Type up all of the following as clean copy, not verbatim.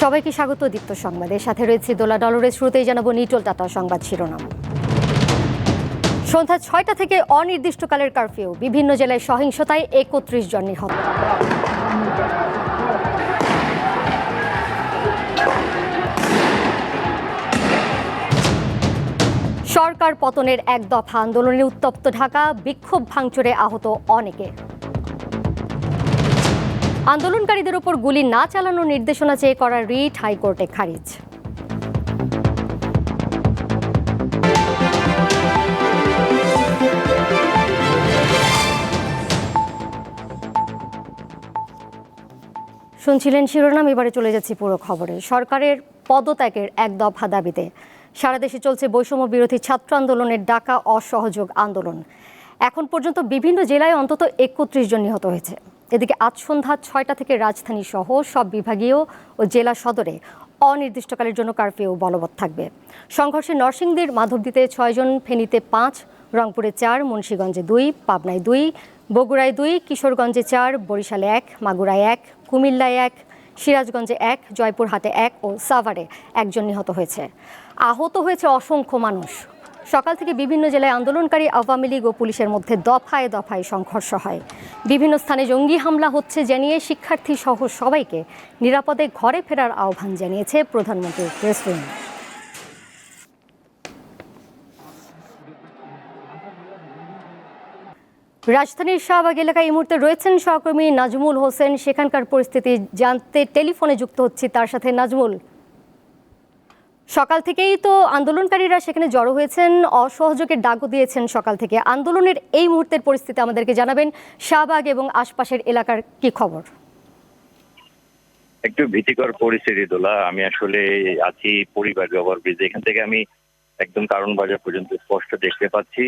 সবাইকে স্বাগত দীপ্ত সংবাদের সাথে রয়েছে দোলা ডলরের। শুরুতেই জানাবো নিটোল টাটা সংবাদ শিরোনাম। সন্ধ্যা ৬টা থেকে অনির্দিষ্টকালের কারফিউ, বিভিন্ন জেলায় সহিংসতায় ৩১ জন নিহত। সরকার পতনের এক দফা আন্দোলনে উত্তপ্ত ঢাকা, বিক্ষোভ ভাঙচুরে আহত অনেকে। আন্দোলনকারীদের উপর গুলি না চালানোর নির্দেশনা চেয়ে করা রিট হাইকোর্টে খারিজ। শুনছিলেন শিরোনাম, এবারে চলে যাচ্ছি পুরো খবরে। সরকারের পদত্যাগের এক দফা দাবিতে সারা দেশে চলছে বৈষম্য বিরোধী ছাত্র আন্দোলনের ডাকা অসহযোগ আন্দোলন। এখন পর্যন্ত বিভিন্ন জেলায় অন্তত ৩১ জন নিহত হয়েছে। এদিকে আজ সন্ধ্যা ৬টা থেকে রাজধানী সহ সব বিভাগীয় ও জেলা সদরে অনির্দিষ্টকালের জন্য কারফিউ বলবৎ থাকবে। সংঘর্ষে নরসিংদীর মাধবদীতে ৬ জন, ফেনীতে ৫, রংপুরে ৪, মুন্সিগঞ্জে ২, পাবনায় ২, বগুড়ায় ২, কিশোরগঞ্জে ৪, বরিশালে ১, মাগুরায় ১, কুমিল্লায় ১, সিরাজগঞ্জে ১, জয়পুরহাটে ১ ও সাভারে ১ জন নিহত হয়েছে। আহত হয়েছে অসংখ্য মানুষ। সকাল থেকে বিভিন্ন জেলায় আন্দোলনকারী আওয়ামী লীগ ও পুলিশের মধ্যে দফায় দফায় সংঘর্ষ হয়। বিভিন্ন স্থানে জঙ্গি হামলা হচ্ছে জানিয়ে শিক্ষার্থী সহ সবাইকে নিরাপদে ঘরে ফেরার আহ্বান জানিয়েছে প্রধানমন্ত্রীর প্রেস উইং। রাজধানীর শাহবাগ এলাকায় এই মুহূর্তে রয়েছেন সহকর্মী নাজমুল হোসেন। সেখানকার পরিস্থিতি জানতে টেলিফোনে যুক্ত হচ্ছি তার সাথে। নাজমুল, সকাল থেকেই তো আন্দোলনকারীরা সেখানে জড়ো হয়েছেন, অসহযোগের ডাকও দিয়েছেন সকাল থেকে। আন্দোলনের এই মুহূর্তের পরিস্থিতি আমাদেরকে জানাবেন। শাহবাগ এবং আশপাশের এলাকার কি খবর? একটু ভীতিকর পরিস্থিতি দোলা। আমি আসলে আছি পরিবার ওভারব্রিজ, এখান থেকে আমি একদম কারণ বাজার পর্যন্ত স্পষ্ট দেখতে পাচ্ছি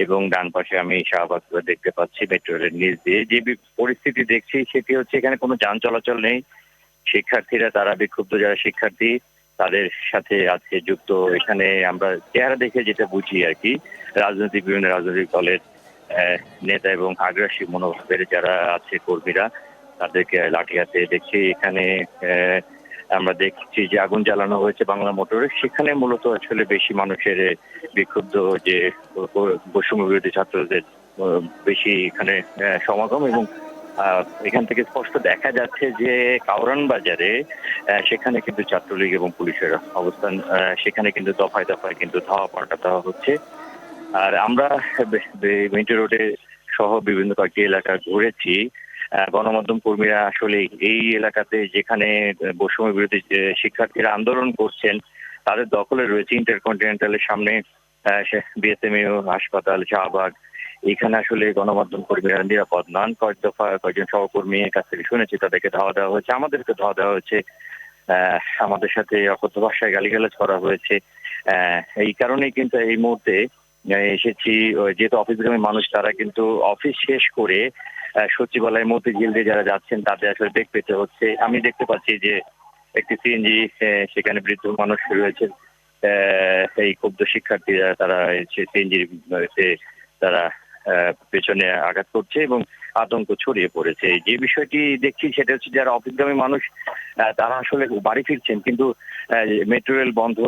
এবং ডান পাশে আমি শাহবাগ দেখতে পাচ্ছি মেট্রো রেলের নিচ দিয়ে। যে পরিস্থিতি দেখছি সেটি হচ্ছে এখানে কোনো যান চলাচল নেই। শিক্ষার্থীরা, তারা বিক্ষুব্ধ যারা শিক্ষার্থী তাদের সাথে আজকে যুক্ত। এখানে আমরা চেহারা দেখে যেটা বুঝি আর কি, বিভিন্ন রাজনৈতিক দলের নেতা এবং আগ্রাসী মনোভাবের যারা আছে কর্মীরা, তাদেরকে লাঠি হাতে দেখছি। এখানে আমরা দেখছি যে আগুন জ্বালানো হয়েছে বাংলা মোটরে। সেখানে মূলত আসলে বেশি মানুষের বিক্ষুব্ধ যে বৈষম্য বিরোধী ছাত্রদের বেশি এখানে সমাগম। এবং এখান থেকে স্পষ্ট দেখা যাচ্ছে যে কাউরান বাজারে সেখানে কিন্তু ছাত্রলীগ এবং পুলিশের অবস্থান, সেখানে কিন্তু দফায় দফায় কিন্তু ধাওয়া পাল্টা হচ্ছে। আর আমরা মেট্রো রোডে সহ বিভিন্ন কয়েকটি এলাকা ঘুরেছি। গণমাধ্যম কর্মীরা আসলে এই এলাকাতে যেখানে বৈষম্য বিরোধী শিক্ষার্থীরা আন্দোলন করছেন তাদের দখলে রয়েছে ইন্টারকন্টিনেন্টালের সামনে বিএসএমইউ হাসপাতাল, শাহবাগ। এখানে আসলে গণমাধ্যম কর্মীরা নিরাপদ নন। কয়েকজন সহকর্মীর কাছ থেকে শুনেছি তাদেরকে ধাওয়া দেওয়া হয়েছে, আমাদেরকে ধাওয়া দেওয়া হয়েছে, আমাদের সাথে অকথ্য ভাষায় গালিগালাজ করা হয়েছে। এই কারণেই কিন্তু এই মুহূর্তে এসেছি। যেহেতু অফিসগামী মানুষ, তারা কিন্তু অফিস শেষ করে সচিবালয়ের মতিঝিল দিয়ে যারা যাচ্ছেন তাদের আসলে বেগ পেতে হচ্ছে। আমি দেখতে পাচ্ছি যে একটি সিএনজি, সেখানে বৃদ্ধ মানুষ রয়েছে। এই ক্ষুব্ধ শিক্ষার্থীরা তারা সিএনজির তারা পেছনে আঘাত করছে এবং আতঙ্ক ছড়িয়ে পড়েছে। যে বিষয়টি দেখছি সেটা হচ্ছে যারা অফিসগামী মানুষ তারা আসলে বাড়ি ফিরছেন, কিন্তু মেট্রো রেল বন্ধ,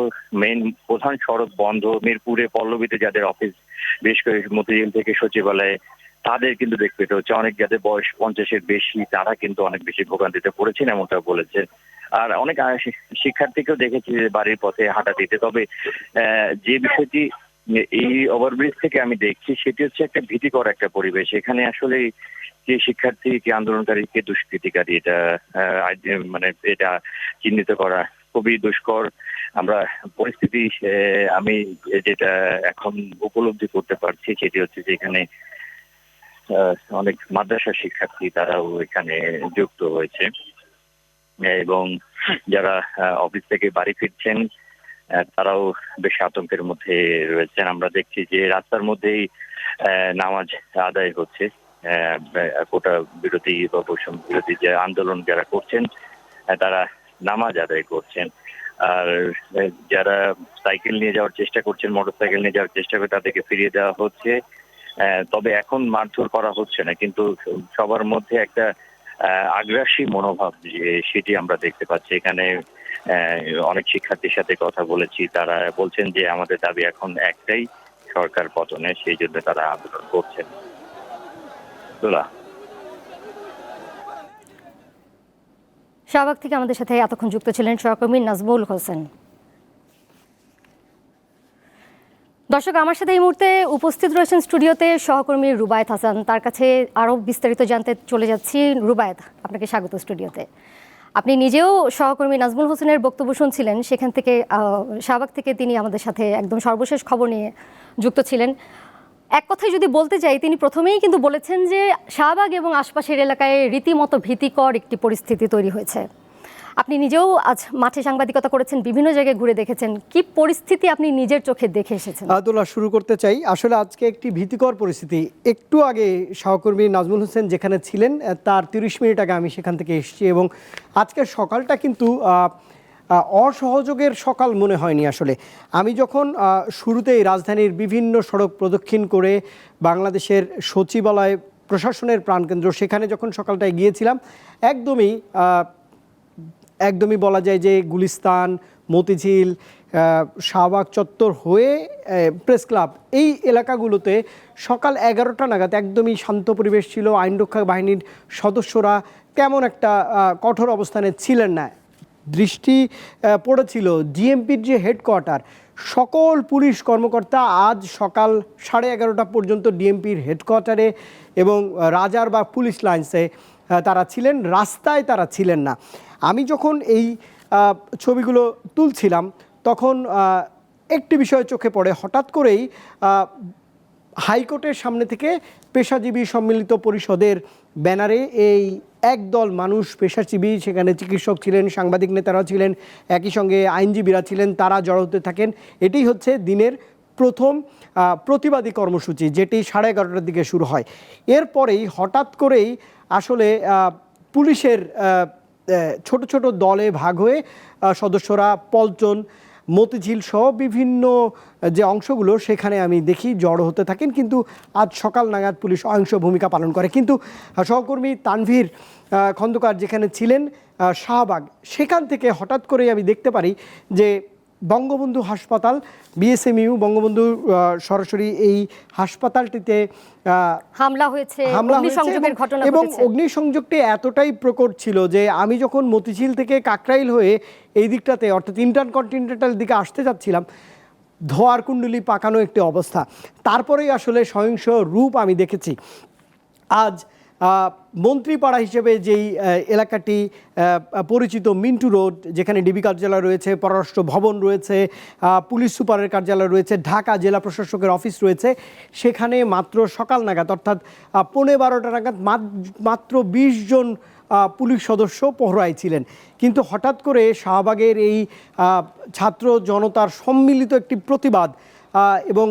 মেইন প্রধান সড়ক বন্ধ। মিরপুরে পল্লবীতে যাদের অফিস, বিশেষ করে মতিঝিল থেকে সচিবালয়ে, তাদের কিন্তু দেখতে পেতে হচ্ছে। অনেক যাদের বয়স 50-এর বেশি, তারা কিন্তু অনেক বেশি ভোগান্তিতে পড়েছেন এমনটা বলেছে। আর অনেক শিক্ষার্থীকেও দেখেছি বাড়ির পথে হাঁটা দিতে। তবে যে বিষয়টি এই ওভারব্রিজ থেকে আমি দেখছি সেটি হচ্ছে একটা ভীতিকর একটা পরিবেশ। এখানে আসলে কে শিক্ষার্থী, কে আন্দোলনকারী, কে দুষ্কৃতিকারী, এটা মানে এটা চিহ্নিত করা খুবই দুষ্কর। আমরা পরিস্থিতি, আমি যেটা এখন উপলব্ধি করতে পারছি সেটি হচ্ছে যে এখানে অনেক মাদ্রাসা শিক্ষার্থী তারাও এখানে যুক্ত হয়েছে এবং যারা অফিস থেকে বাড়ি ফিরছেন তারাও বেশ আতঙ্কের মধ্যে রয়েছেন। আমরা দেখছি যে রাস্তার মধ্যেই নামাজ আদায় হচ্ছে। কোটা বিরোধী বা বৈষম্য বিরোধী যে আন্দোলন যারা করছেন তারা নামাজ আদায় করছেন। আর যারা সাইকেল নিয়ে যাওয়ার চেষ্টা করছেন, মোটরসাইকেল নিয়ে যাওয়ার চেষ্টা করে, তাদেরকে ফিরিয়ে দেওয়া হচ্ছে। তবে এখন মারধর করা হচ্ছে না, কিন্তু সবার মধ্যে একটা আগ্রাসী মনোভাব যে সেটি আমরা দেখতে পাচ্ছি। এখানে অনেক শিক্ষার্থীর সাথে কথা বলেছি, তারা বলছেন যে আমাদের দাবি এখন একটাই, সরকার পতনের, সেই জন্য তারা আন্দোলন করছেন। দোলা, শাহবাগ থেকে আমাদের সাথে এতক্ষণ যুক্ত ছিলেন সহকর্মী নাজমুল হোসেন। দর্শক, আমার সাথে এই মুহূর্তে উপস্থিত রয়েছেন স্টুডিওতে সহকর্মী রুবায়েত হাসান। তার কাছে আরও বিস্তারিত জানতে চলে যাচ্ছি। রুবায়েত, আপনাকে স্বাগত স্টুডিওতে। আপনি নিজেও সহকর্মী নাজমুল হোসেনের বক্তব্য শুনছিলেন, সেখান থেকে শাহবাগ থেকে তিনি আমাদের সাথে একদম সর্বশেষ খবর নিয়ে যুক্ত ছিলেন। এক কথায় যদি বলতে চাই, তিনি প্রথমেই কিন্তু বলেছেন যে শাহবাগ এবং আশপাশের এলাকায় রীতিমতো ভীতিকর একটি পরিস্থিতি তৈরি হয়েছে। আপনি নিজেও আজ মাঠে সাংবাদিকতা করেছেন, বিভিন্ন জায়গায় ঘুরে দেখেছেন, কি পরিস্থিতি আপনি নিজের চোখে দেখে এসেছেন? আদুল্লাহ, শুরু করতে চাই। আসলে আজকে একটি ভীতিকর পরিস্থিতি। একটু আগে সহকর্মী নাজমুল হোসেন যেখানে ছিলেন তার 30 মিনিট আগে আমি সেখান থেকে এসেছি, এবং আজকের সকালটা কিন্তু অসহযোগের সকাল মনে হয়নি। আসলে আমি যখন শুরুতেই রাজধানীর বিভিন্ন সড়ক প্রদক্ষিণ করে বাংলাদেশের সচিবালয়, প্রশাসনের প্রাণকেন্দ্র, সেখানে যখন সকালটায় গিয়েছিলাম, একদমই বলা যায় যে গুলিস্তান, মতিঝিল, শাহবাগ চত্বর হয়ে প্রেস ক্লাব, এই এলাকাগুলোতে সকাল 11টা নাগাদ একদমই শান্ত পরিবেশ ছিল। আইনরক্ষা বাহিনীর সদস্যরা তেমন একটা কঠোর অবস্থানে ছিলেন না। দৃষ্টি পড়েছিল ডিএমপির যে হেডকোয়ার্টার, সকল পুলিশ কর্মকর্তা আজ সকাল 11:30 পর্যন্ত ডিএমপির হেডকোয়ার্টারে এবং রাজার বা পুলিশ লাইন্সে তারা ছিলেন, রাস্তায় তারা ছিলেন না। আমি যখন এই ছবিগুলো তুলছিলাম তখন একটি বিষয় চোখে পড়ে। হঠাৎ করেই হাইকোর্টের সামনে থেকে পেশাজীবী সম্মিলিত পরিষদের ব্যানারে এই একদল মানুষ, পেশাজীবী, সেখানে চিকিৎসক ছিলেন, সাংবাদিক নেতারা ছিলেন, একই সঙ্গে আইনজীবীরা ছিলেন, তারা জড়ো হতে থাকেন। এটি হচ্ছে দিনের প্রথম প্রতিবাদী কর্মসূচি, যেটি 11:30টার দিকে শুরু হয়। এরপরেই হঠাৎ করেই আসলে পুলিশের ছোট ছোট দলে ভাগ হয়ে সদস্যরা পল্টন, মতিঝিল সহ বিভিন্ন যে অংশগুলো সেখানে আমি দেখি জড়ো হতে থাকেন। কিন্তু আজ সকাল নাগাদ পুলিশ অহিংস ভূমিকা পালন করে। কিন্তু সহকর্মী তানভীর খন্দকার যেখানে ছিলেন শাহবাগ, সেখান থেকে হঠাৎ করেই আমি দেখতে পারি যে বঙ্গবন্ধু হাসপাতাল, বিএসএমইউ বঙ্গবন্ধু সরাসরি এই হাসপাতালটিতে হামলা হয়েছে, অগ্নিসংযোগের ঘটনা এবং ঘটেছে। অগ্নিসংযোগটি এতটাই প্রকট ছিল যে আমি যখন মতিঝিল থেকে কাকরাইল হয়ে এই দিকটাতে, অর্থাৎ ইন্টারকন্টিনেন্টাল দিকে আসতে যাচ্ছিলাম, ধোঁয়ার কুণ্ডলি পাকানো একটি অবস্থা। তারপরেই আসলে সহিংস রূপ আমি দেখেছি। আজ মন্ত্রীপাড়া হিসেবে যেই এলাকাটি পরিচিত, মিন্টু রোড, যেখানে ডিবি কার্যালয় রয়েছে, পররাষ্ট্র ভবন রয়েছে, পুলিশ সুপারের কার্যালয় রয়েছে, ঢাকা জেলা প্রশাসকের অফিস রয়েছে, সেখানে মাত্র সকাল নাগাদ, অর্থাৎ 12:15 নাগাদ মাত্র 20 জন পুলিশ সদস্য পহরায় ছিলেন। কিন্তু হঠাৎ করে শাহবাগের এই ছাত্র জনতার সম্মিলিত একটি প্রতিবাদ এবং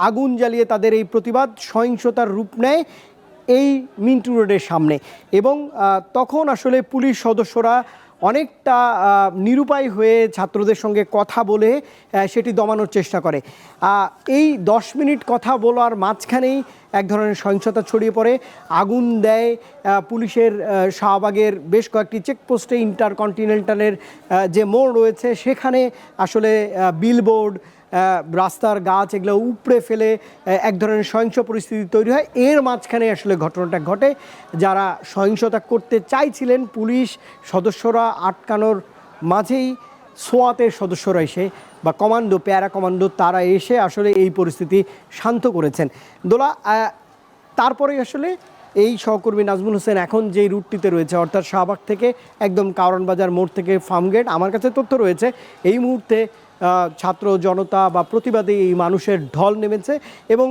আগুন জ্বালিয়ে তাদের এই প্রতিবাদ সহিংসতার রূপ নেয় এই মিন্টু রোডের সামনে। এবং তখন আসলে পুলিশ সদস্যরা অনেকটা নিরুপায় হয়ে ছাত্রদের সঙ্গে কথা বলে সেটি দমানোর চেষ্টা করে। এই 10 মিনিট কথা বলার মাঝখানেই এক ধরনের সহিংসতা ছড়িয়ে পড়ে, আগুন দেয় পুলিশের শাহবাগের বেশ কয়েকটি চেকপোস্টে। ইন্টারকন্টিনেন্টালের যে মোড় রয়েছে সেখানে আসলে বিলবোর্ড, রাস্তার গাছ, এগুলো উপড়ে ফেলে এক ধরনের সহিংস পরিস্থিতি তৈরি হয়। এর মাঝখানে আসলে ঘটনাটা ঘটে। যারা সহিংসতা করতে চাইছিলেন পুলিশ সদস্যরা আটকানোর মাঝেই সোয়াতের সদস্যরা এসে, বা কমান্ডো, প্যারা কমান্ডো, তারা এসে আসলে এই পরিস্থিতি শান্ত করেছেন। দোলা, তারপরে আসলে এই সহকর্মী নাজমুল হোসেন এখন যেই রুটটিতে রয়েছে, অর্থাৎ শাহবাগ থেকে একদম কারওয়ান বাজার মোড় থেকে ফার্মগেট, আমার কাছে তথ্য রয়েছে এই মুহূর্তে ছাত্র জনতা বা প্রতিবাদী এই মানুষের ঢল নেমেছে এবং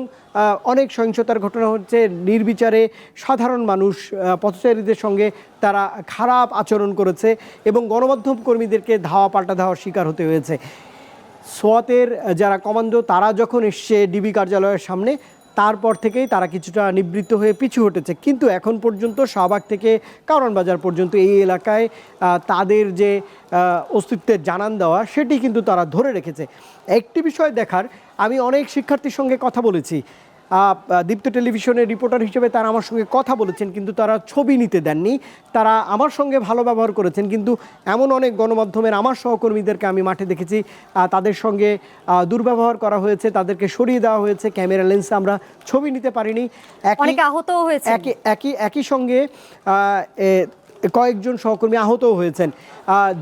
অনেক সহিংসতার ঘটনা হচ্ছে। নির্বিচারে সাধারণ মানুষ, পথচারীদের সঙ্গে তারা খারাপ আচরণ করেছে এবং গণমাধ্যম কর্মীদেরকে ধাওয়া পাল্টা ধাওয়ার শিকার হতে হয়েছে। সোয়াতের যারা কমান্ডো, তারা যখন এসছে ডিবি কার্যালয়ের সামনে, তারপর থেকেই তারা কিছুটা নিবৃত্ত হয়ে পিছু হটেছে। কিন্তু এখন পর্যন্ত শাহবাগ থেকে কারওয়ান বাজার পর্যন্ত এই এলাকায় তাদের যে অস্তিত্বের জানান দেওয়া, সেটি কিন্তু তারা ধরে রেখেছে। একটি বিষয় দেখার, আমি অনেক শিক্ষার্থীর সঙ্গে কথা বলেছি, দীপ্ত টেলিভিশনের রিপোর্টার হিসেবে তারা আমার সঙ্গে কথা বলেছেন, কিন্তু তারা ছবি নিতে দেননি। তারা আমার সঙ্গে ভালো ব্যবহার করেছেন, কিন্তু এমন অনেক গণমাধ্যমের আমার সহকর্মীদেরকে আমি মাঠে দেখেছি তাদের সঙ্গে দুর্ব্যবহার করা হয়েছে, তাদেরকে সরিয়ে দেওয়া হয়েছে, ক্যামেরা লেন্সে আমরা ছবি নিতে পারিনি। অনেকে আহতও হয়েছে। একই সঙ্গে কয়েকজন সহকর্মী আহতও হয়েছেন।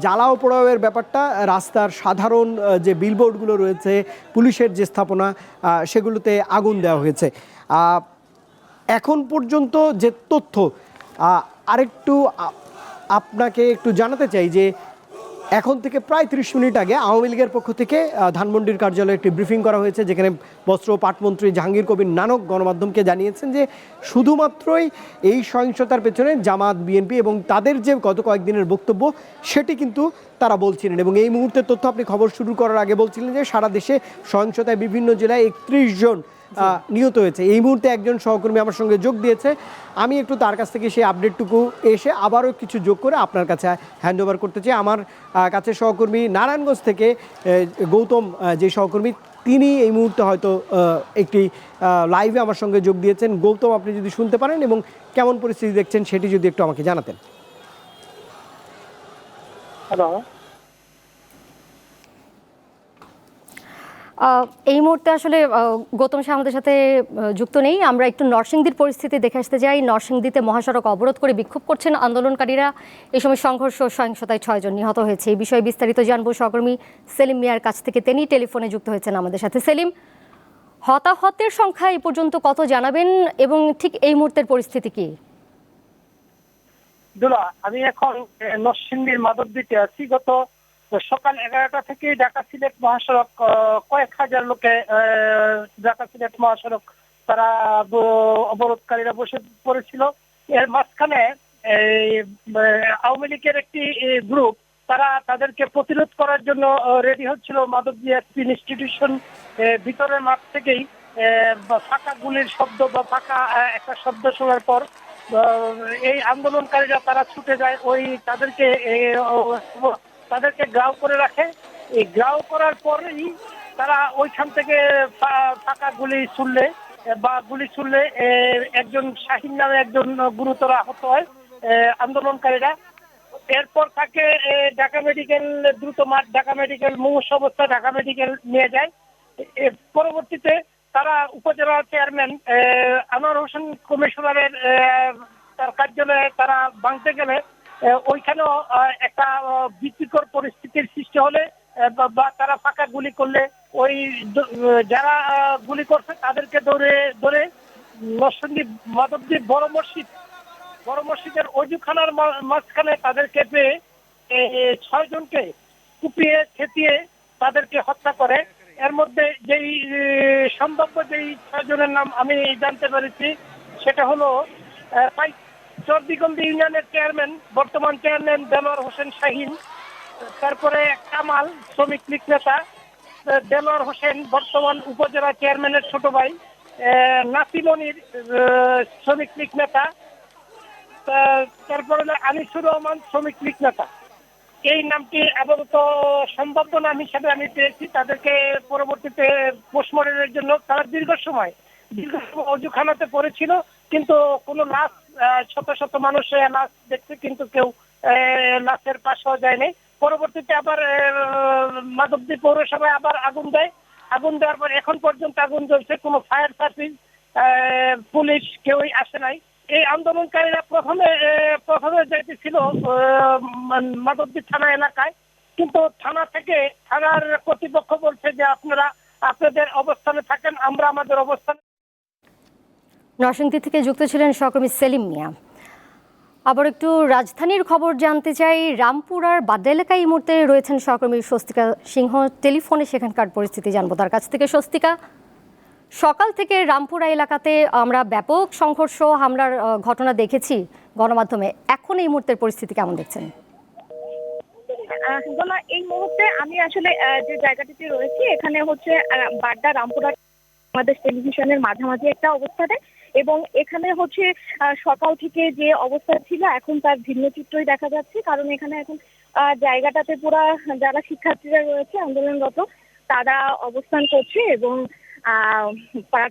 জ্বালাও পোড়াওয়ের ব্যাপারটা, রাস্তার সাধারণ যে বিলবোর্ডগুলো রয়েছে, পুলিশের যে স্থাপনা, সেগুলোতে আগুন দেওয়া হয়েছে। এখন পর্যন্ত যে তথ্য, আরেকটু আপনাকে একটু জানাতে চাই যে এখন থেকে প্রায় 30 মিনিট আগে আওয়ামী লীগের পক্ষ থেকে ধানমন্ডির কার্যালয়ে একটি ব্রিফিং করা হয়েছে, যেখানে বস্ত্র ও পাটমন্ত্রী জাহাঙ্গীর কবির নানক গণমাধ্যমকে জানিয়েছেন যে শুধুমাত্রই এই সহিংসতার পেছনে জামাত, বিএনপি এবং তাদের যে গত কয়েকদিনের বক্তব্য সেটি কিন্তু তারা বলছিলেন। এবং এই মুহূর্তের তথ্য আপনি খবর শুরু করার আগে বলছিলেন যে সারা দেশে সহিংসতায় বিভিন্ন জেলায় 31 জন নিহত হয়েছে। এই মুহূর্তে একজন সহকর্মী আমার সঙ্গে যোগ দিয়েছে, আমি একটু তার কাছ থেকে সেই আপডেটটুকু এসে আবারও কিছু যোগ করে আপনার কাছে হ্যান্ড ওভার করতে চাই। আমার কাছে সহকর্মী নারায়ণগঞ্জ থেকে গৌতম, যে সহকর্মী, তিনি এই মুহূর্তে হয়তো একটি লাইভে আমার সঙ্গে যোগ দিয়েছেন। গৌতম, আপনি যদি শুনতে পারেন এবং কেমন পরিস্থিতি দেখছেন সেটি যদি একটু আমাকে জানাতেন। হ্যালো। এই মুহূর্তে আসলে গৌতম সাহা আমাদের সাথে যুক্ত নেই। আমরা একটু নরসিংদীর পরিস্থিতি দেখে আসতে যাই। নরসিংদীতে মহাসড়ক অবরোধ করে বিক্ষোভ করছেন আন্দোলনকারীরা। এই সময় সংঘর্ষ সহিংসতায় 6 জন নিহত হয়েছে। এই বিষয়ে বিস্তারিত জানবো সহকর্মী সেলিম মিয়ার কাছ থেকে। তিনি টেলিফোনে যুক্ত হয়েছেন আমাদের সাথে। সেলিম, হতাহতের সংখ্যা এই পর্যন্ত কত জানাবেন এবং ঠিক এই মুহূর্তের পরিস্থিতি কি? দুলা, আমি এখন নরসিংদীর মাধবদীতে আছি। গত সকাল 11টা থেকে ঢাকা সিলেট মহাসড়ক কয়েক হাজার লোকে ঢাকা সিলেট মহাসড়ক তারা অবরোধকারীরা বসে পড়েছিল। এর মাঝখানে আওয়ামী লীগের একটি গ্রুপ তারা তাদেরকে প্রতিরোধ করার জন্য রেডি হচ্ছিল। মাধবদী ইনস্টিটিউশন ভিতরের মাঠ থেকেই ফাঁকা গুলির শব্দ বা ফাঁকা একটা শব্দ শোনার পর এই আন্দোলনকারীরা তারা ছুটে যায়, ওই তাদেরকে গ্রাউ করে রাখে। এই গ্রাউ করার পরেই তারা ওইখান থেকে ফাঁকা গুলি ছুড়লে একজন শাহিন নামে একজন গুরুতর আহত হয় আন্দোলনকারীরা। এরপর তাকে ঢাকা মেডিকেল ঢাকা মেডিকেল মুমূর্ষু অবস্থায় ঢাকা মেডিকেল নিয়ে যায়। পরবর্তীতে তারা উপজেলা চেয়ারম্যান আনোয়ার হোসেন কমিশনারের তার কার্যালয়ে তারা ভাঙতে গেলে ওইখানেও একটা ভীতিকর পরিস্থিতির সৃষ্টি হলে বা তারা ফাঁকা গুলি করলে ওই যারা গুলি করছে তাদেরকে ধরে নরসিংদী মাধবদী বড় মসজিদের অজুখানার মাঝখানে তাদেরকে পেয়ে 6 জনকে কুপিয়ে ছেঁটিয়ে তাদেরকে হত্যা করে। এর মধ্যে যেই সম্ভাব্য 6 জনের নাম আমি জানতে পেরেছি সেটা হলো চরদিগন্দি ইউনিয়নের চেয়ারম্যান, বর্তমান চেয়ারম্যান দেলোয়ার হোসেন শাহিন, তারপরে কামাল শ্রমিক লীগ নেতা, দেলোয়ার হোসেন বর্তমান উপজেলা চেয়ারম্যানের ছোট ভাই, নাসিমনির শ্রমিক লীগ নেতা, তারপরে আনিসুর রহমান শ্রমিক লীগ নেতা। এই নামটি আপাতত সম্ভাব্য নাম হিসেবে আমি পেয়েছি। তাদেরকে পরবর্তীতে পোস্টমর্টমের জন্য তারা দীর্ঘ সময় অজুখানাতে পড়েছিল, কিন্তু কোনো লাশ, শত শত মানুষ লাশ দেখছে কিন্তু কেউ লাশের পাশেও যায়নি। পরবর্তীতে আবার মাধবদী পৌরসভায় আবার আগুন দেওয়ার পর এখন পর্যন্ত আগুন জ্বলছে। কোনো ফায়ার সার্ভিস, পুলিশ কেউই আসে নাই। এই আন্দোলনকারীরা প্রথমে যাইতেছিল মাধবদী থানা এলাকায়, কিন্তু থানার কর্তৃপক্ষ বলছে যে আপনারা আপনাদের অবস্থানে থাকেন, আমরা আমাদের অবস্থানে। নরসিংদী থেকে যুক্ত ছিলেন সহকর্মী সেলিম মিয়া। আবার একটু রাজধানীর খবর জানতে চাই। রামপুরার বাড্ডা এলাকায় এই মুহূর্তে রয়েছেন সহকর্মী স্বস্তিকা সিংহ, টেলিফোনে সেখানকার পরিস্থিতি জানবো তার কাছ থেকে। স্বস্তিকা, সকাল থেকে রামপুরা এলাকাতে আমরা ব্যাপক সংঘর্ষ হামলার ঘটনা দেখেছি গণমাধ্যমে, এখন এই মুহূর্তের পরিস্থিতি কেমন দেখছেন? এই মুহূর্তে আমি আসলে যে জায়গাটিতে রয়েছি এখানে হচ্ছে বাড্ডা রামপুরা বাংলাদেশ টেলিভিশনের মাঝামাঝি একটা অবস্থানে, এবং এখানে হচ্ছে সকাল থেকে যে অবস্থা ছিল এখন তার ভিন্ন চিত্রই দেখা যাচ্ছে। কারণ এখানে এখন জায়গাটাতে পুরা যারা শিক্ষার্থীরা রয়েছে আন্দোলনরত তারা অবস্থান করছে, এবং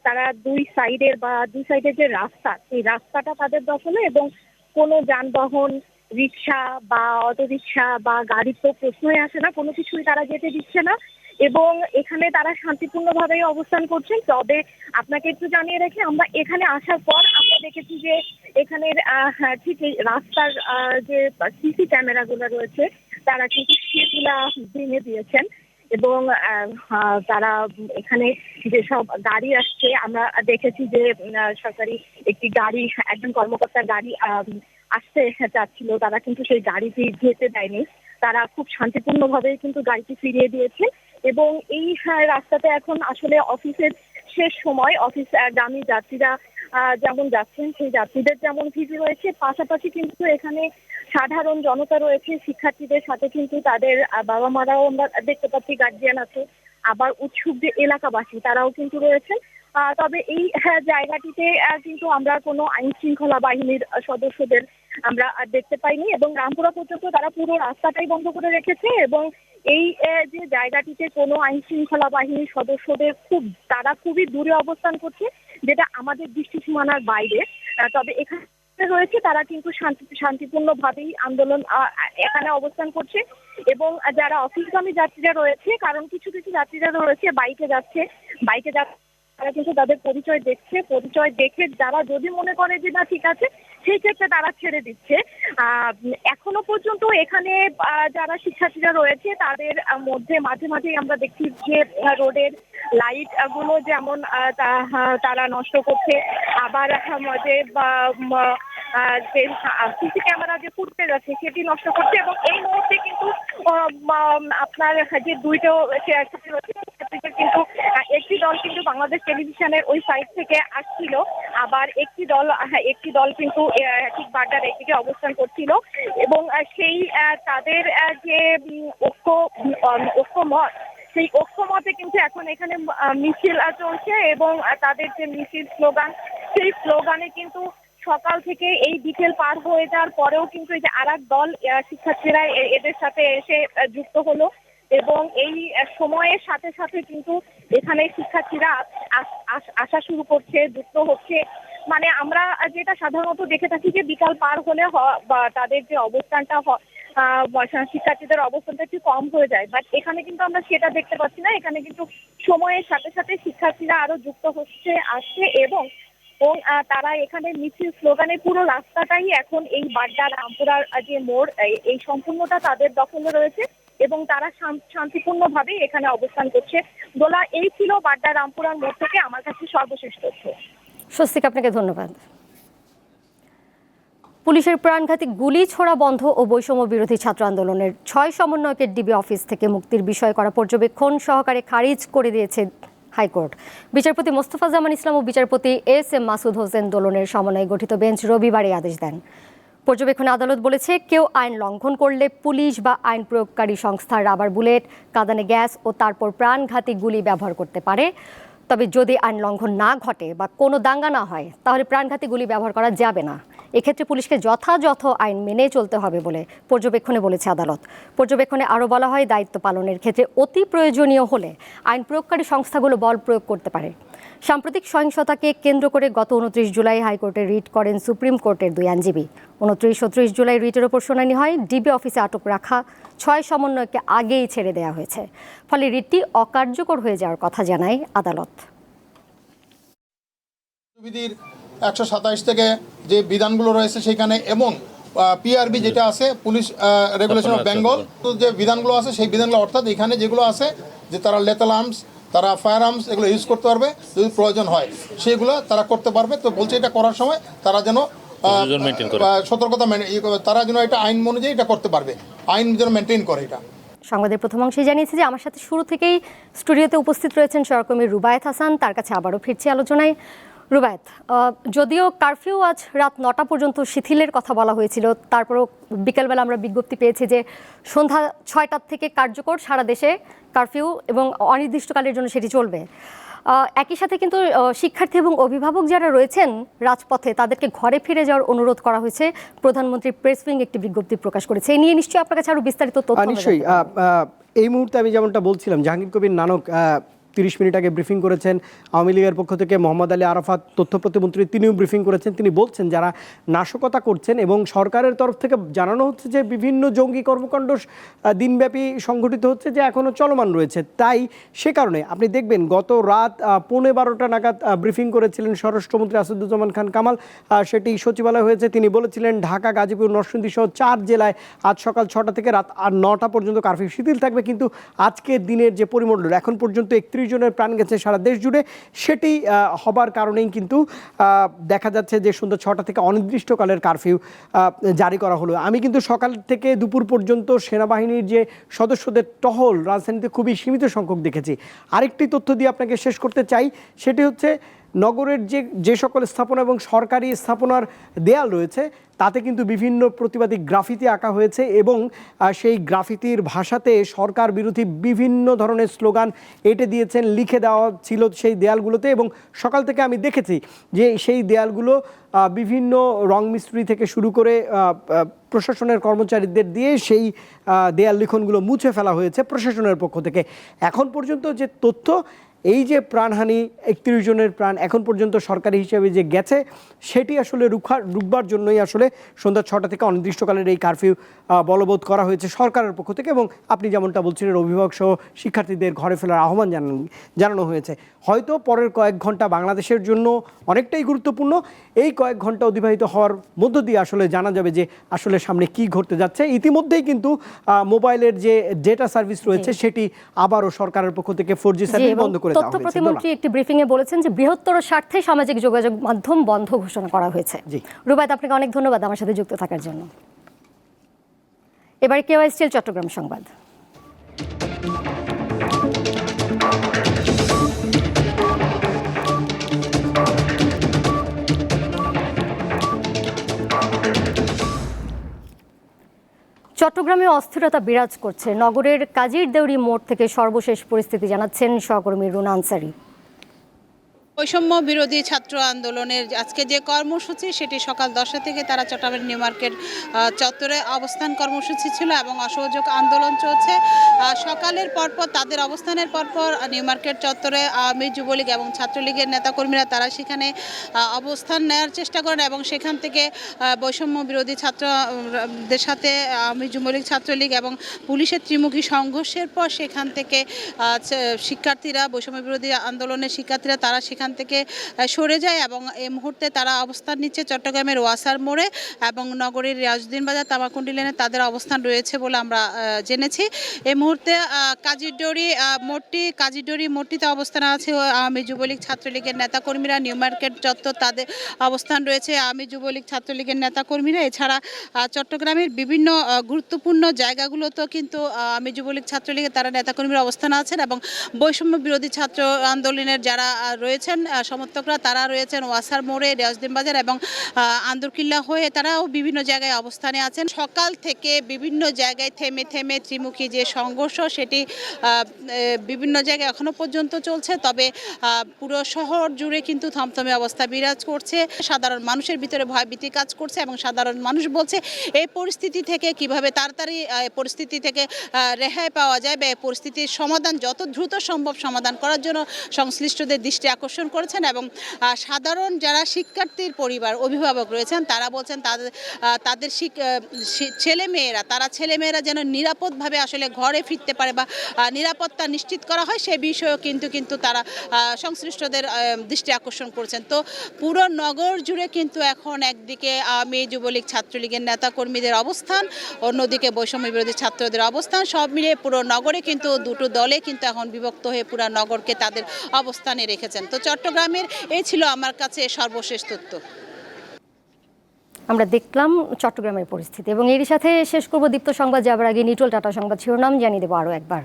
তারা দুই সাইডের যে রাস্তা, সেই রাস্তাটা তাদের দখলে, এবং কোনো যানবাহন, রিক্সা বা অটো রিক্সা বা গাড়ির তো প্রশ্নই আসে না, কোনো কিছুই তারা যেতে দিচ্ছে না। এবং এখানে তারা শান্তিপূর্ণভাবেই অবস্থান করছেন। তবে আপনাকে একটু জানিয়ে রাখি, আমরা এখানে আসার পর আমরা দেখেছি যে এখানের ঠিক এই রাস্তার যে সিসি ক্যামেরাগুলো রয়েছে, তারা কিন্তু সেগুলা ভেঙে দিয়েছেন। এবং তারা এখানে যেসব গাড়ি আসছে, আমরা দেখেছি যে সরকারি একটি গাড়ি, একজন কর্মকর্তার গাড়ি আসতে চাচ্ছিল, তারা কিন্তু সেই গাড়িটি যেতে দেয়নি। তারা খুব শান্তিপূর্ণভাবে কিন্তু গাড়িটি ফিরিয়ে দিয়েছে। এবং এই রাস্তাতে এখন আসলে অফিসের শেষ সময়, অফিস গামী যাত্রীরা যেমন যাচ্ছেন, সেই যাত্রীদের যেমন ভিড় রয়েছে, পাশাপাশি কিন্তু এখানে সাধারণ জনতা রয়েছে, শিক্ষার্থীদের সাথে কিন্তু তাদের বাবা মারাও আমরা দেখতে পাচ্ছি, গার্জিয়ান আছে, আবার উৎসুক যে এলাকাবাসী তারাও কিন্তু রয়েছেন। তবে এই জায়গাটিতে কিন্তু আমরা কোনো আইন শৃঙ্খলা বাহিনীর সদস্যদের আমরা দেখতে পাইনি, এবং রামপুরা পর্যন্ত তারা পুরো রাস্তাটাই বন্ধ করে রেখেছে। এবং এই যে জায়গাটিতে কোনো আইন শৃঙ্খলা বাহিনীর সদস্যদের তারা খুবই দূরে অবস্থান করছে, যেটা আমাদের দৃষ্টি সীমানার বাইরে। তবে এখানে রয়েছে তারা কিন্তু শান্তিপূর্ণভাবেই আন্দোলন এখানে অবস্থান করছে। এবং যারা অফিসগামী যাত্রীরা রয়েছে, কারণ কিছু কিছু যাত্রীরা রয়েছে বাইকে যাচ্ছে, তারা কিন্তু তাদের পরিচয় দেখে যারা যদি মনে করে যে না ঠিক আছে, সেই ক্ষেত্রে তারা ছেড়ে দিচ্ছে। এখনো পর্যন্ত এখানে যারা শিক্ষার্থীরা রয়েছে তাদের মধ্যে মাঝে মাঝেই আমরা দেখছি যে রোডের লাইট গুলো যেমন তারা নষ্ট করছে, আবার যে সিসি ক্যামেরা যে ফুটেজ আছে সেটি নষ্ট করছে। এবং এই মুহূর্তে কিন্তু আপনার যে দুইটা কিন্তু একটি দল কিন্তু বাংলাদেশ টেলিভিশনের ওই সাইড থেকে আসছিল, আবার একটি দল কিন্তু ঠিক বাড্ডার এইদিকে অবস্থান করছিল। এবং সেই তাদের যে ঐক্যমত, সেই ঐক্যমতে কিন্তু এখন এখানে মিছিল চলছে। এবং তাদের যে মিছিল স্লোগান, সেই স্লোগানে কিন্তু সকাল থেকে এই বিকেল পার হয়ে যাওয়ার পরেও কিন্তু এই যে আরেক দল শিক্ষার্থীরা এদের সাথে এসে যুক্ত হলো। এবং এই সময়ের সাথে সাথে কিন্তু এখানে শিক্ষার্থীরা আসা শুরু করছে, যুক্ত হচ্ছে। মানে আমরা যেটা সাধারণত দেখে থাকি যে বিকাল পার হলে বা তাদের যে অবস্থানটা শিক্ষার্থীদের অবস্থানটা একটু কম হয়ে যায়, বাট এখানে কিন্তু আমরা সেটা দেখতে পাচ্ছি না। এখানে কিন্তু সময়ের সাথে সাথে শিক্ষার্থীরা আরো যুক্ত আসছে এবং তারা এখানে মিছিল স্লোগানে পুরো রাস্তাটাই এখন এই বাড্ডা রামপুরার যে মোড়, এই সম্পূর্ণটা তাদের দখলে রয়েছে। এবং তারা শান্তিপূর্ণভাবে এখানে অবস্থান করছে। দোলা, এই ছিল বাড্ডা রামপুরার মোড় থেকে আমার কাছে সর্বশেষ তথ্য। স্বস্তিক, আপনাকে ধন্যবাদ। পুলিশের প্রাণঘাতী গুলি ছোড়া বন্ধ ও বৈষম্য বিরোধী ছাত্র আন্দোলনের 6 সমন্বয়কের ডিবি অফিস থেকে মুক্তির বিষয়ে করা পর্যবেক্ষণ সহকারে খারিজ করে দিয়েছে হাইকোর্ট। বিচারপতি মোস্তফা জামান ইসলাম ও বিচারপতি এস.এম. মাসুদ হোসেন দোলনের সমন্বয়ে গঠিত বেঞ্চ রবিবারে আদেশ দেন। পর্যবেক্ষণে আদালত বলেছে, কেউ আইন লঙ্ঘন করলে পুলিশ বা আইন প্রয়োগকারী সংস্থার রাবার বুলেট, কাঁদানে গ্যাস ও তারপর প্রাণঘাতী গুলি ব্যবহার করতে পারে। তবে যদি আইন লঙ্ঘন না ঘটে বা কোনো দাঙ্গা না হয়, তাহলে প্রাণঘাতী গুলি ব্যবহার করা যাবে না। এক্ষেত্রে পুলিশকে যথাযথ আইন মেনে চলতে হবে বলে পর্যবেক্ষণে বলেছে আদালত। পর্যবেক্ষণে আরও বলা হয়, দায়িত্ব পালনের ক্ষেত্রে অতি প্রয়োজনীয় হলে আইন প্রয়োগকারী সংস্থাগুলো বল প্রয়োগ করতে পারে। সাম্প্রতিক সহিংসতাকে কেন্দ্র করে গত 29 জুলাই হাইকোর্টে রিট করেন সুপ্রিম কোর্টের 2 আইনজীবী। 29 ও 30 জুলাই রিটের ওপর শুনানি হয়। ডিবি অফিসে আটক রাখা 6 সমন্বয়কে আগেই ছেড়ে দেওয়া হয়েছে। ফলে রিটটি অকার্যকর হয়ে যাওয়ার কথা জানায় আদালত। 127 থেকে যে বিধানগুলো রয়েছে সেখানে, এবং পিআরবি যেটা আছে, পুলিশ রেগুলেশন অফ বেঙ্গল, তো যে বিধানগুলো আছে সেই বিধানগুলো, অর্থাৎ এখানে যেগুলো আছে যে তারা লেথাল আর্মস, তারা ফায়ার আর্মস এগুলো ইউজ করতে পারবে যদি প্রয়োজন হয়, সেগুলো তারা করতে পারবে। তো বলছে এটা করার সময় তারা যেন সতর্কতা তারা যেন এটা আইন অনুযায়ী এটা করতে পারবে, আইন যেন মেনটেন করে। এটা সংবাদের প্রথম অংশে জানিয়েছে যে আমার সাথে শুরু থেকেই স্টুডিওতে উপস্থিত রয়েছেন সহকর্মী রুবায়েত হাসান। তার কাছে আবারও ফিরছি আলোচনায়। রুবায়েত, যদিও কারফিউ আজ রাত 9টা পর্যন্ত শিথিলের কথা বলা হয়েছিল, তারপরও বিকেলবেলা আমরা বিজ্ঞপ্তি পেয়েছি যে সন্ধ্যা 6টার থেকে কার্যকর সারা দেশে কারফিউ এবং অনির্দিষ্টকালের জন্য সেটি চলবে। একই সাথে কিন্তু শিক্ষার্থী এবং অভিভাবক যারা রয়েছেন রাজপথে, তাদেরকে ঘরে ফিরে যাওয়ার অনুরোধ করা হয়েছে। প্রধানমন্ত্রী প্রেস উইং একটি বিজ্ঞপ্তি প্রকাশ করেছে। এই নিয়ে নিশ্চয়ই আপনার কাছে আরও বিস্তারিত তথ্য। নিশ্চয়ই। এই মুহূর্তে আমি যেমনটা বলছিলাম, জাহাঙ্গীর কবির নানক 30 মিনিট আগে ব্রিফিং করেছেন আওয়ামী লীগের পক্ষ থেকে মোহাম্মদ আলী আরাফাত, তথ্য প্রতিমন্ত্রী, তিনিও ব্রিফিং করেছেন। তিনি বলছেন যারা নাশকতা করছেন এবং সরকারের তরফ থেকে জানানো হচ্ছে যে বিভিন্ন জঙ্গি কর্মকাণ্ড দিনব্যাপী সংঘটিত হচ্ছে, যে এখনও চলমান রয়েছে। তাই সে কারণে আপনি দেখবেন গত রাত 11:15 নাগাদ ব্রিফিং করেছিলেন স্বরাষ্ট্রমন্ত্রী আসাদুজ্জামান খান কামাল। সেটি সচিবালয় হয়েছে। তিনি বলেছিলেন ঢাকা, গাজীপুর, নরসিংদী সহ 4 জেলায় আজ সকাল 6টা থেকে রাত 9টা পর্যন্ত কারফিউ শিথিল থাকবে। কিন্তু আজকের দিনের যে পরিমণ্ডল, এখন পর্যন্ত 31 জনের প্রাণ গেছে সারা দেশ জুড়ে, সেটি হবার কারণেই কিন্তু দেখা যাচ্ছে যে সন্ধ্যা 6টা থেকে অনির্দিষ্টকালের কারফিউ জারি করা হলো। আমি কিন্তু সকাল থেকে দুপুর পর্যন্ত সেনাবাহিনীর যে সদস্যদের টহল রাজধানীতে খুবই সীমিত সংখ্যক দেখেছি। আরেকটি তথ্য দিয়ে আপনাকে শেষ করতে চাই, সেটি হচ্ছে নগরের যে সকল স্থাপনা এবং সরকারি স্থাপনার দেয়াল রয়েছে তাতে কিন্তু বিভিন্ন প্রতিবাদী গ্রাফিতি আঁকা হয়েছে এবং সেই গ্রাফিতির ভাষাতে সরকার বিরোধী বিভিন্ন ধরনের স্লোগান এঁটে দিয়েছেন, লিখে দেওয়া ছিল সেই দেয়ালগুলোতে। এবং সকাল থেকে আমি দেখেছি যে সেই দেয়ালগুলো বিভিন্ন রং মিস্ত্রি থেকে শুরু করে প্রশাসনের কর্মচারীদের দিয়ে সেই দেয়াল লিখনগুলো মুছে ফেলা হয়েছে প্রশাসনের পক্ষ থেকে। এখন পর্যন্ত যে তথ্য, এই যে প্রাণহানি 31 জনের প্রাণ এখন পর্যন্ত সরকারি হিসেবে যে গেছে, সেটি আসলে রুখবার জন্যই আসলে সন্ধ্যা 6টা থেকে অনির্দিষ্টকালের এই কারফিউ বলবৎ করা হয়েছে সরকারের পক্ষ থেকে। এবং আপনি যেমনটা বলছিলেন, অভিভাবক সহ শিক্ষার্থীদের ঘরে ফেরার আহ্বান জানানো হয়েছে। হয়তো পরের কয়েক ঘন্টা বাংলাদেশের জন্য অনেকটাই গুরুত্বপূর্ণ। এই কয়েক ঘন্টা অতিবাহিত হওয়ার মধ্য দিয়ে আসলে জানা যাবে যে আসলে সামনে কি ঘটতে যাচ্ছে। ইতিমধ্যেই কিন্তু মোবাইলের যে ডেটা সার্ভিস রয়েছে সেটি আবারও সরকারের পক্ষ থেকে 4G সার্ভিস বন্ধ করে দেওয়া তথ্য হয়েছে। প্রতিমন্ত্রী একটি ব্রিফিং এ বলেছেন যে বৃহত্তর স্বার্থে সামাজিক যোগাযোগ মাধ্যম বন্ধ ঘোষণা করা হয়েছে। রুবায়েত, আপনাকে অনেক ধন্যবাদ আমার সাথে যুক্ত থাকার জন্য। এবার কেওয়াইস্টিল চট্টগ্রাম সংবাদ। চট্টগ্রামে অস্থিরতা বিরাজ করছে। নগরের কাজীর দেউরি মোড় থেকে সর্বশেষ পরিস্থিতি জানাচ্ছেন সহকর্মী রুনা আনসারি। বৈষম্য বিরোধী ছাত্র আন্দোলনের আজকে যে কর্মসূচি, সেটি সকাল 10টা থেকে তারা চট্টগ্রামের নিউ মার্কেট চত্বরে অবস্থান কর্মসূচি ছিল এবং অসহযোগ আন্দোলন চলছে। সকালের পরপর তাদের অবস্থানের পরপর নিউ মার্কেট চত্বরে আওয়ামী যুবলীগ এবং ছাত্রলীগের নেতাকর্মীরা তারা সেখানে অবস্থান নেওয়ার চেষ্টা করেন এবং সেখান থেকে বৈষম্য বিরোধী ছাত্রদের সাথে আওয়ামী যুবলীগ, ছাত্রলীগ এবং পুলিশের ত্রিমুখী সংঘর্ষের পর সেখান থেকে শিক্ষার্থীরা, বৈষম্য বিরোধী আন্দোলনের শিক্ষার্থীরা তারা সেখান থেকে সরে যায় এবং এই মুহূর্তে তারা অবস্থান নিচ্ছে চট্টগ্রামের ওয়াসার মোড়ে এবং নগরীর রিয়াজউদ্দিন বাজার, তামাকুন্ডি লেনে তাদের অবস্থান রয়েছে বলে আমরা জেনেছি। এই মুহূর্তে কাজীরডোরি মোড়টিতে অবস্থান আছে আওয়ামী যুবলীগ, ছাত্রলীগের নেতাকর্মীরা। নিউ মার্কেট চত্বর তাদের অবস্থান রয়েছে আওয়ামী যুবলীগ, ছাত্রলীগের নেতাকর্মীরা। এছাড়া চট্টগ্রামের বিভিন্ন গুরুত্বপূর্ণ জায়গাগুলোতেও কিন্তু আওয়ামী যুবলীগ, ছাত্রলীগের তারা নেতাকর্মীরা অবস্থান আছেন এবং বৈষম্য বিরোধী ছাত্র আন্দোলনের যারা রয়েছেন সমর্থকরা তারা রয়েছেন ওয়াসার মোড়ে, রিয়াজউদ্দিন বাজার এবং আন্দরকিল্লা হয়ে তারাও বিভিন্ন জায়গায় অবস্থানে আছেন। সকাল থেকে বিভিন্ন জায়গায় থেমে থেমে ত্রিমুখী যে সংঘর্ষ, সেটি বিভিন্ন জায়গায় এখনো পর্যন্ত চলছে। তবে পুরো শহর জুড়ে কিন্তু থমথমে অবস্থা বিরাজ করছে। সাধারণ মানুষের ভিতরে ভয়ভীতি কাজ করছে এবং সাধারণ মানুষ বলছে এই পরিস্থিতি থেকে কিভাবে তাড়াতাড়ি পরিস্থিতি থেকে রেহাই পাওয়া যায় বা এই পরিস্থিতির সমাধান যত দ্রুত সম্ভব সমাধান করার জন্য সংশ্লিষ্টদের দৃষ্টি আকর্ষণ করেছেন। এবং সাধারণ যারা শিক্ষার্থীর পরিবার, অভিভাবক রয়েছেন তারা বলছেন তাদের ছেলেমেয়েরা যেন নিরাপদভাবে আসলে ঘরে ফিরতে পারে বা নিরাপত্তা নিশ্চিত করা হয়, সে বিষয়েও কিন্তু তারা সংশ্লিষ্টদের দৃষ্টি আকর্ষণ করেছেন। তো পুরো নগর জুড়ে কিন্তু এখন একদিকে আওয়ামী যুবলীগ, ছাত্রলীগের নেতাকর্মীদের অবস্থান, অন্যদিকে বৈষম্য বিরোধী ছাত্রদের অবস্থান, সব মিলিয়ে পুরো নগরে কিন্তু দুটো দলে কিন্তু এখন বিভক্ত হয়ে পুরো নগরকে তাদের অবস্থানে রেখেছেন। তো চট্টগ্রামের এই ছিল আমার কাছে সর্বশেষ তথ্য। আমরা দেখলাম চট্টগ্রামের পরিস্থিতি এবং এর সাথে শেষ করব দীপ্ত সংবাদ। যাবার আগে নিটোল টাটা সংবাদ শিরোনাম জানিয়ে দেবো আরও একবার।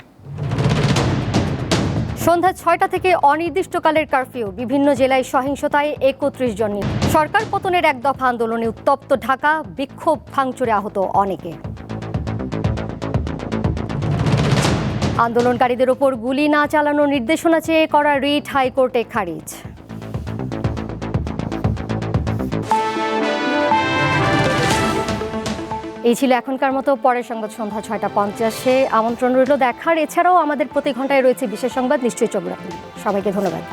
সন্ধ্যা 6টা থেকে অনির্দিষ্টকালের কারফিউ, বিভিন্ন জেলায় সহিংসতায় 31 জন। সরকার পতনের এক দফা আন্দোলনে উত্তপ্ত ঢাকা, বিক্ষোভ ভাঙচুরে আহত অনেকে। আন্দোলনকারীদের ওপর গুলি না চালানোর নির্দেশনা চেয়ে করা রিট হাইকোর্টে খারিজ। এই ছিল এখনকার মতো। পরের সংবাদ সন্ধ্যা 6:50-এ আমন্ত্রণ রইল দেখার। এছাড়াও আমাদের প্রতি ঘন্টায় রয়েছে বিশেষ সংবাদ, নিশ্চয়ই চোখ রাখুন। সবাইকে ধন্যবাদ।